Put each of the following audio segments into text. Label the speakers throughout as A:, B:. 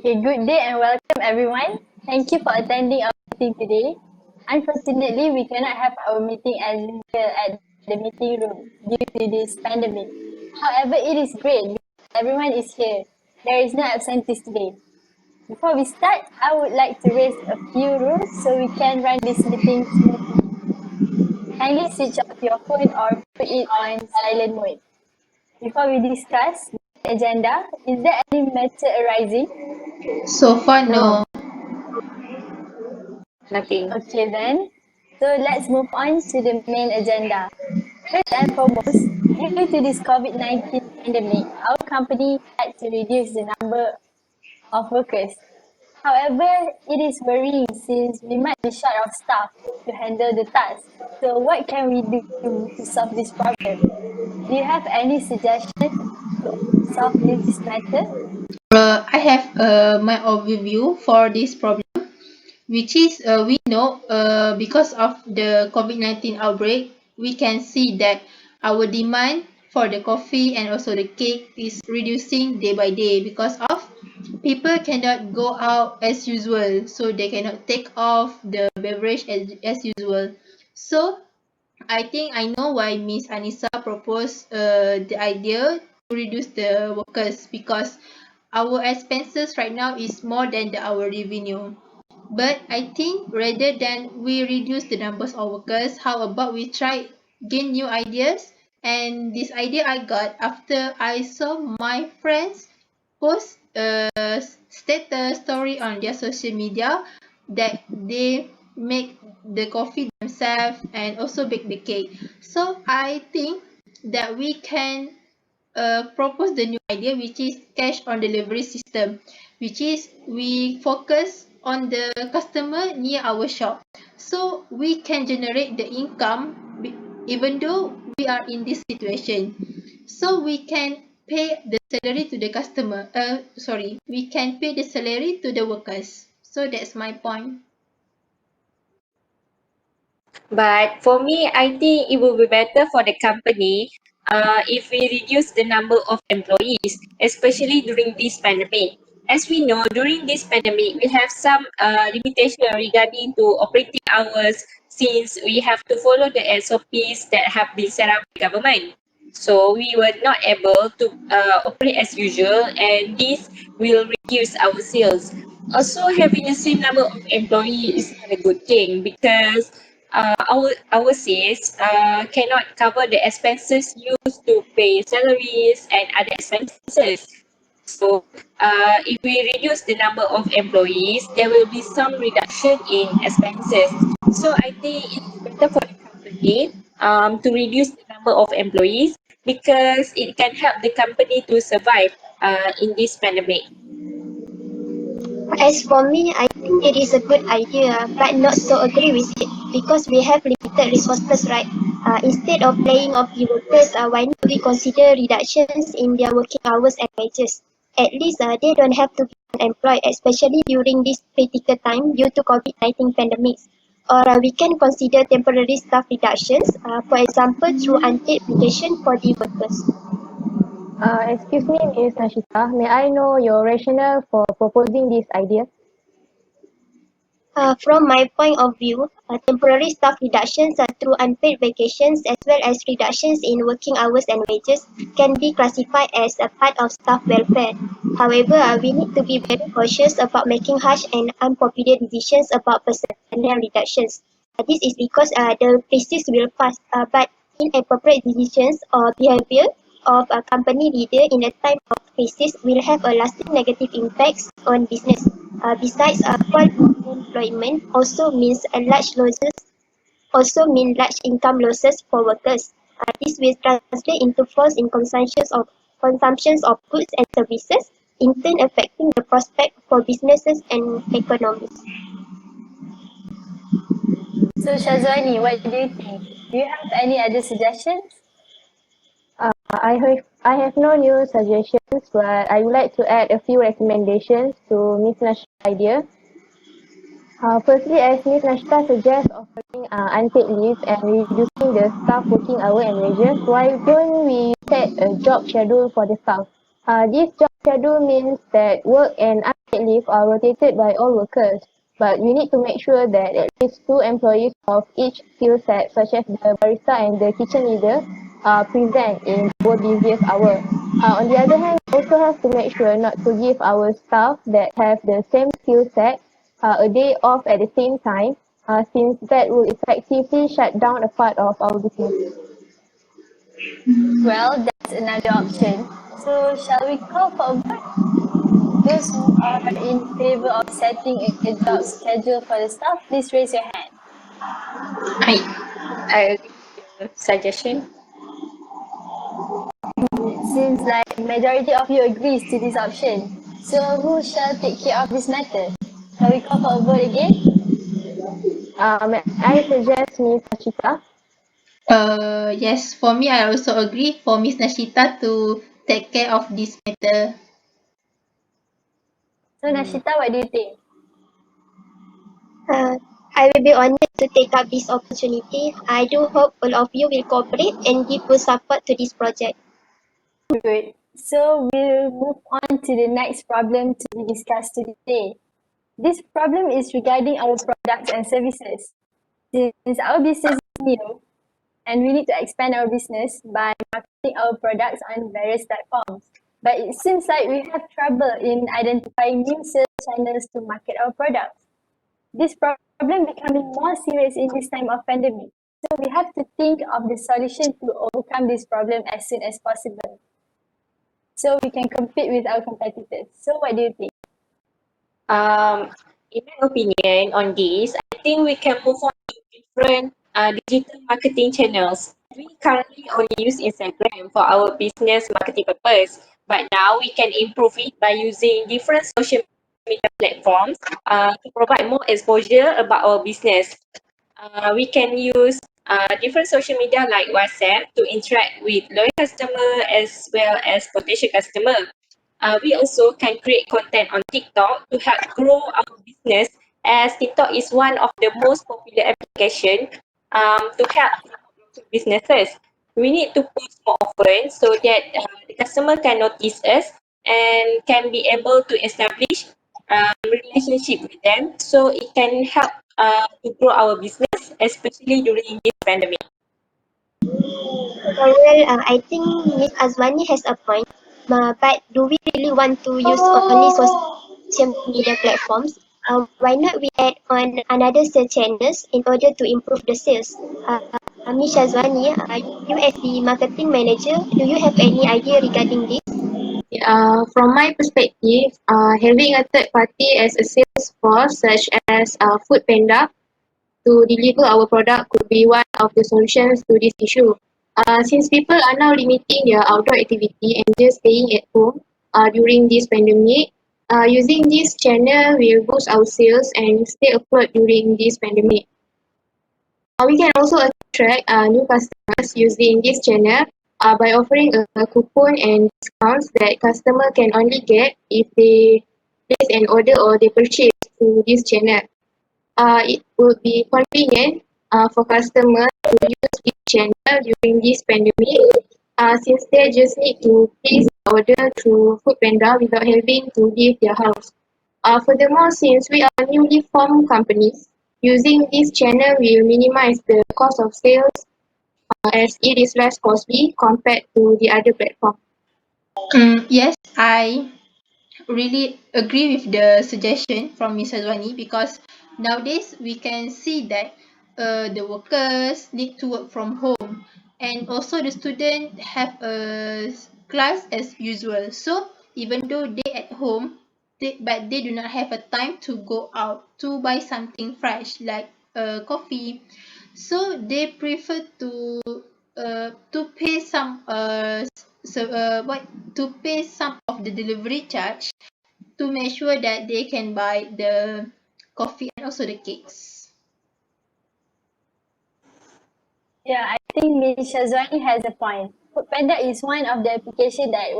A: Okay, good day and welcome everyone. Thank you for attending our meeting today. Unfortunately, we cannot have our meeting as usual at the meeting room due to this pandemic. However, it is great because everyone is here. There is no absentees today. Before we start, I would like to raise a few rules so we can run this meeting smoothly. Kindly switch off your phone or put it on silent mode. Before we discuss the agenda, is there any matter arising?
B: So far, no.
C: Nothing.
A: Okay then, so let's move on to the main agenda. First and foremost, due to this COVID-19 pandemic, our company had to reduce the number of workers. However, it is worrying since we might be short of staff to handle the task. So what can we do to solve this problem? Do you have any suggestions to solve this matter?
B: I have my overview for this problem, which is we know because of the COVID-19 outbreak, we can see that our demand for the coffee and also the cake is reducing day by day because of people cannot go out as usual, so they cannot take off the beverage as usual. So I think I know why Miss ANISAH proposed the idea to reduce the workers because our expenses right now is more than our revenue. But I think rather than we reduce the numbers of workers, how about we try gain new ideas? And this idea I got after I saw my friends post a status story on their social media that they make the coffee themselves and also bake the cake. So I think that we can propose the new idea, which is cash on delivery system, which is we focus on the customer near our shop, so we can generate the income even though we are in this situation, so we can pay the salary to the customer. We can pay the salary to the workers. So that's my point.
C: But for me, I think it will be better for the company if we reduce the number of employees, especially during this pandemic. As we know, during this pandemic, we have some limitation regarding to operating hours since we have to follow the SOPs that have been set up by government. So we were not able to operate as usual, and this will reduce our sales. Also, having the same number of employees is not a good thing because our sales cannot cover the expenses used to pay salaries and other expenses. So if we reduce the number of employees, there will be some reduction in expenses. So I think it's better for the company to reduce the number of employees because it can help the company to survive in this pandemic.
D: As for me, I think it is a good idea, but not so agree with it because we have limited resources, right? Instead of laying off the workers, why not we consider reductions in their working hours and wages? At least they don't have to be unemployed, especially during this critical time due to COVID-19 pandemics. Or we can consider temporary staff reductions, for example, through unpaid vacation for the workers.
E: Excuse me, Ms. Nashita. May I know your rationale for proposing this idea?
D: From my point of view, temporary staff reductions through unpaid vacations as well as reductions in working hours and wages can be classified as a part of staff welfare. However, we need to be very cautious about making harsh and unpopular decisions about personnel reductions. This is because the crisis will pass, but inappropriate decisions or behavior of a company leader in a time of crisis will have a lasting negative impacts on business. Besides, full employment also means large income losses for workers. This will translate into falls in consumptions of goods and services, in turn affecting the prospect for businesses and economies.
A: So Syazwani, what do you think? Do you have any other suggestions?
E: I have no new suggestions, but I would like to add a few recommendations to Ms. Nashita's idea. Firstly, as Ms. Nashita suggests offering unpaid leave and reducing the staff working hour and wages, why don't we set a job schedule for the staff? This job schedule means that work and unpaid leave are rotated by all workers, but we need to make sure that at least 2 employees of each skill set, such as the barista and the kitchen leader, are present in our busiest hour. On the other hand, we also have to make sure not to give our staff that have the same skill set a day off at the same time, since that will effectively shut down a part of our business.
A: Well, that's another option. So, shall we call for a vote? Those who are in favor of setting a job schedule for the staff, please raise your hand.
C: I agree with the suggestion.
A: It seems like majority of you agrees to this option. So, who shall take care of this matter? Shall we call for a vote again?
E: May I suggest Ms. Ashita?
B: Yes, for me, I also agree for Miss Nashita to take care of this matter.
A: So, Nashita, what do you think?
D: I will be honored to take up this opportunity. I do hope all of you will cooperate and give full support to this project.
A: Good. So, we'll move on to the next problem to be discussed today. This problem is regarding our products and services. Since our business is new and we need to expand our business by marketing our products on various platforms. But it seems like we have trouble in identifying new sales channels to market our products. This problem becoming more serious in this time of pandemic. So we have to think of the solution to overcome this problem as soon as possible, so we can compete with our competitors. So what do you think?
C: In my opinion on this, I think we can move on to different digital marketing channels. We currently only use Instagram for our business marketing purpose, but now we can improve it by using different social media platforms to provide more exposure about our business. We can use different social media like WhatsApp to interact with loyal customer as well as potential customer. We also can create content on TikTok to help grow our business, as TikTok is one of the most popular application to help local businesses. We need to post more often so that the customer can notice us and can be able to establish relationship with them, so it can help to grow our business, especially during this pandemic.
D: I think Ms. Azwani has a point. But do we really want to use only social media platforms? Why not we add on another sales channels in order to improve the sales? Ms. Azwani, you as the marketing manager, do you have any idea regarding this?
F: From my perspective, having a third party as a sales force, such as Foodpanda, to deliver our product could be one of the solutions to this issue. Since people are now limiting their outdoor activity and just staying at home during this pandemic, using this channel will boost our sales and stay afloat during this pandemic. We can also attract new customers using this channel by offering a coupon and discounts that customer can only get if they place an order or they purchase through this channel. It would be convenient for customers to use this channel during this pandemic, since they just need to place the order through Foodpanda without having to leave their house. Furthermore, since we are newly formed companies, using this channel will minimize the cost of sales as it is less costly compared to the other platform.
B: Yes, I really agree with the suggestion from Ms. Azwani, because nowadays we can see that the workers need to work from home, and also the students have a class as usual. So even though they at home, but they do not have a time to go out to buy something fresh like coffee. So they prefer to pay some what to pay some of the delivery charge to make sure that they can buy the coffee and also the cakes.
A: Yeah, I think Ms. Shazwani has a point. Foodpanda is one of the applications that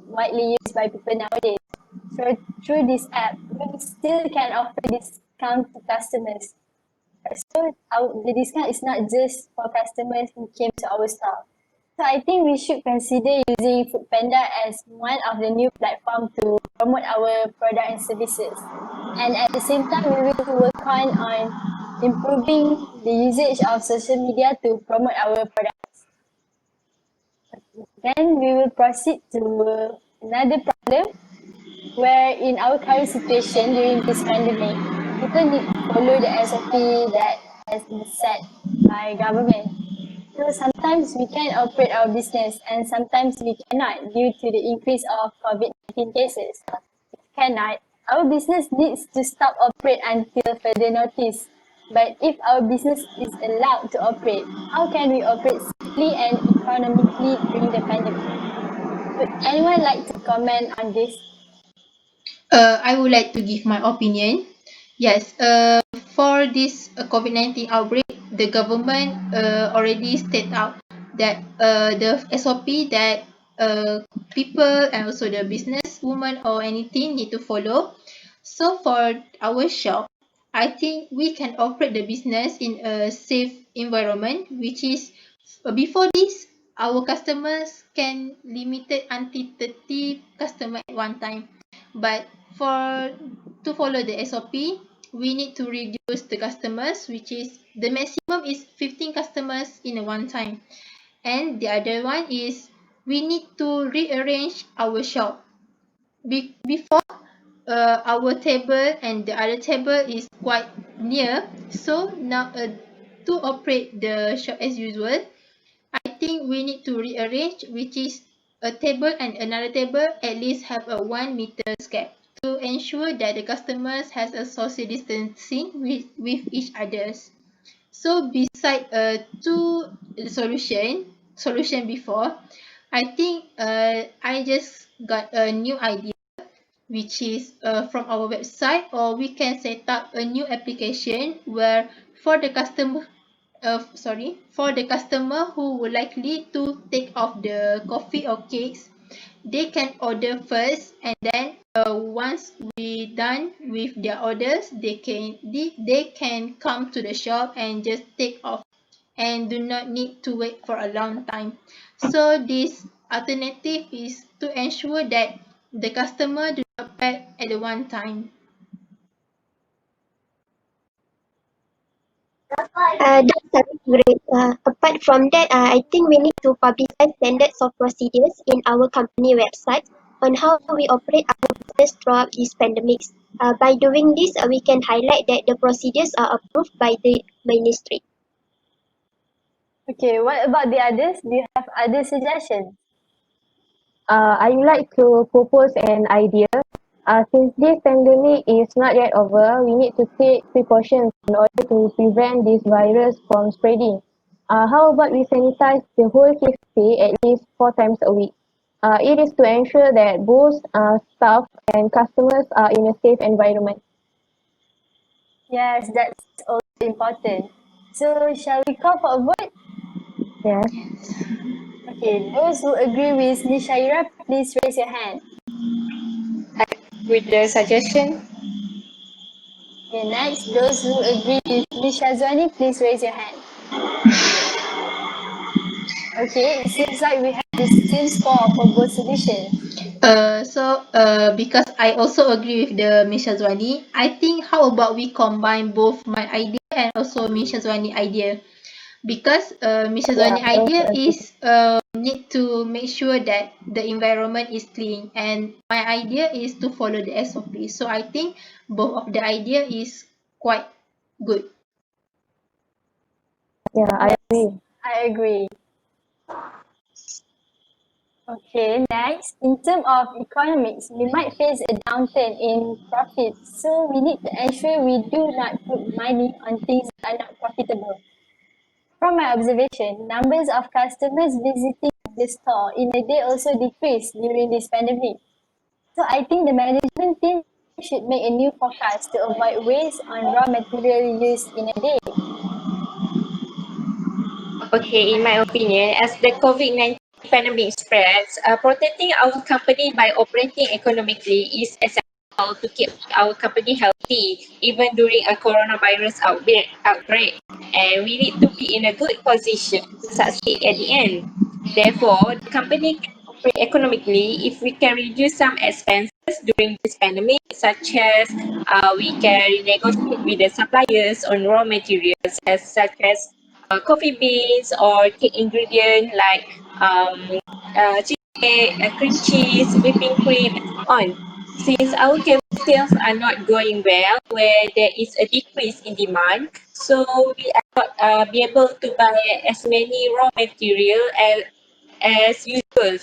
A: widely used by people nowadays. So through this app, we still can offer discount to customers. So the discount is not just for customers who came to our store. So I think we should consider using Foodpanda as one of the new platform to promote our product and services. And at the same time, we will work on improving the usage of social media to promote our products. Then we will proceed to another problem where in our current situation during this pandemic, people need to follow the SOP that has been set by government. So sometimes we can operate our business and sometimes we cannot due to the increase of COVID-19 cases. If cannot, our business needs to stop operate until further notice. But if our business is allowed to operate, how can we operate safely and economically during the pandemic? Would anyone like to comment on this?
B: I would like to give my opinion. Yes, for this COVID-19 outbreak, the government already state out that the SOP that people and also the business woman or anything need to follow. So for our shop, I think we can operate the business in a safe environment, which is before this, our customers can limited until 30 customer at one time. But for to follow the SOP, we need to reduce the customers, which is the maximum is 15 customers in a one time. And the other one is we need to rearrange our shop. Before our table and the other table is quite near, so now to operate the shop as usual, I think we need to rearrange, which is a table and another table at least have a 1 meter gap to ensure that the customers has a social distancing with each others. So beside two solution before, I think I just got a new idea, which is from our website, or we can set up a new application where for the customer who would likely to take off the coffee or cakes, they can order first, and then once we done with their orders, they can come to the shop and just take off and do not need to wait for a long time. So this alternative is to ensure that the customer do not pay at the one time.
D: That's great. Apart from that, I think we need to publicize standards of procedures in our company website on how we operate our business throughout these pandemics. By doing this, we can highlight that the procedures are approved by the ministry.
A: Okay, what about the others? Do you have other suggestions?
E: I would like to propose an idea. Since this pandemic is not yet over, we need to take precautions in order to prevent this virus from spreading. How about we sanitize the whole cafe at least 4 times a week? It is to ensure that both staff and customers are in a safe environment.
A: Yes, that's also important. So shall we call for a vote?
E: Yes.
A: Okay, those who agree with Ms. SYAHIRA, please raise your hand.
C: With the suggestion,
A: Okay, next, those who agree with Ms. SYAZWANI, please raise your hand. Okay, it seems like we have the same score for both solutions.
B: Because I also agree with the Miss Shazwani, I think how about we combine both my idea and also Miss Shazwani idea, because Miss
E: Yeah,
B: Shazwani
E: I also
B: idea
E: agree.
B: is need to make sure that the environment is clean, and my idea is to follow the SOP. So I think both of the idea is quite good.
E: Yeah, I
A: Yes,
E: agree.
A: I agree. Okay, next, in terms of economics, we might face a downturn in profits, so we need to ensure we do not put money on things that are not profitable. From my observation, numbers of customers visiting the store in a day also decreased during this pandemic. So I think the management team should make a new forecast to avoid waste on raw material used in a day.
C: okay, in my opinion, as the COVID-19 pandemic spreads, protecting our company by operating economically is essential to keep our company healthy, even during a coronavirus outbreak. And we need to be in a good position to succeed at the end. Therefore, the company can operate economically if we can reduce some expenses during this pandemic, such as we can renegotiate with the suppliers on raw materials, such as coffee beans or cake ingredient like cheese, cream cheese, whipping cream, and so on. Since our cafe sales are not going well, where there is a decrease in demand, so we are not be able to buy as many raw material as usual,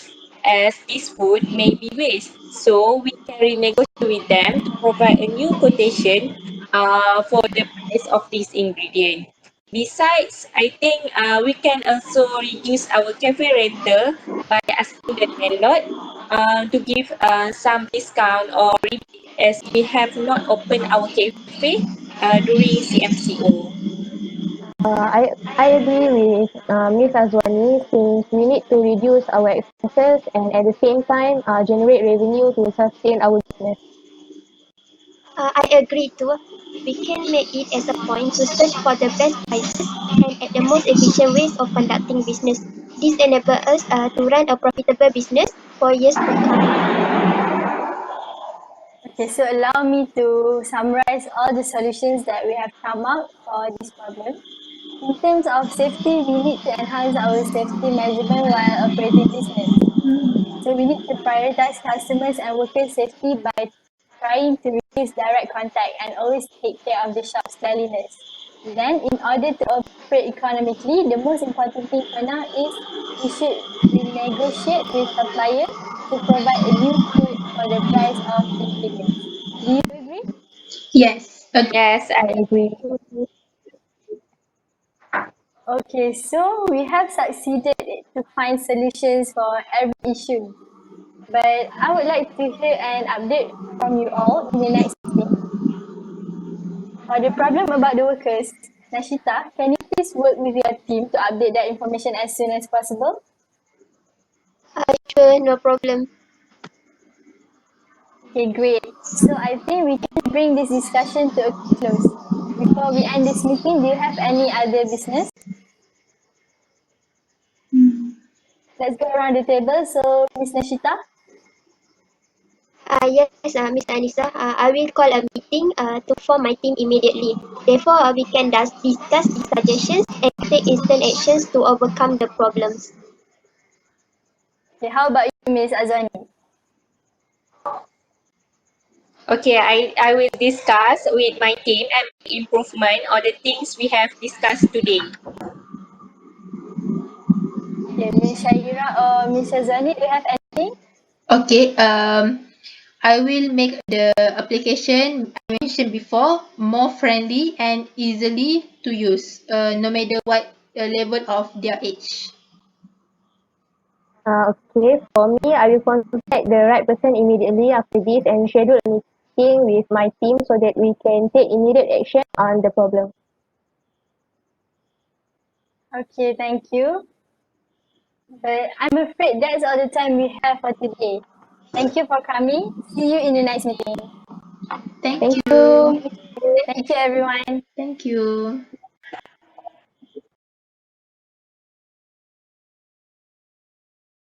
C: as this food may be waste. So we can renegotiate with them to provide a new quotation for the price of this ingredient. Besides, I think we can also reduce our cafe rental by asking the landlord to give some discount or rebate, as we have not opened our cafe during CMCO.
E: I agree with Ms. Azwani, since we need to reduce our expenses and at the same time generate revenue to sustain our business.
D: I agree too. We can make it as a point to search for the best prices and at the most efficient ways of conducting business. This enables us to run a profitable business for years to come.
A: Okay, so allow me to summarize all the solutions that we have come up for this problem. In terms of safety, we need to enhance our safety measurement while operating business. So we need to prioritize customers and workers' safety by trying to reduce direct contact and always take care of the shop's cleanliness. Then, in order to operate economically, the most important thing for now is we should renegotiate with suppliers to provide a new quote for the price of ingredients. Do you agree?
B: Yes, agree.
C: Yes,
E: I agree.
A: Okay, so we have succeeded to find solutions for every issue. But I would like to hear an update from you all in the next meeting. For the problem about the workers, Nashita, can you please work with your team to update that information as soon as possible?
D: Sure, no problem.
A: Okay, great. So I think we can bring this discussion to a close. Before we end this meeting, do you have any other business? Let's go around the table. So, Ms. Nashita?
D: Yes, Mr. Anisa, I will call a meeting to form my team immediately. Therefore, we can discuss the suggestions and take instant actions to overcome the problems.
A: Okay, how about you, Ms. Azwani?
C: okay, I will discuss with my team and make improvement on the things we have discussed today.
A: Okay, Ms. Syahira or Ms. Shazwani, do you have anything?
B: Okay, I will make the application I mentioned before more friendly and easily to use, no matter what level of their age.
E: Okay, for me, I will contact the right person immediately after this and schedule a meeting with my team so that we can take immediate action on the problem.
A: Okay, thank you. But I'm afraid that's all the time we have for today. Thank you for coming. See you in the next meeting.
B: Thank
E: Thank
B: you.
E: you.
A: Thank you, everyone.
B: Thank you.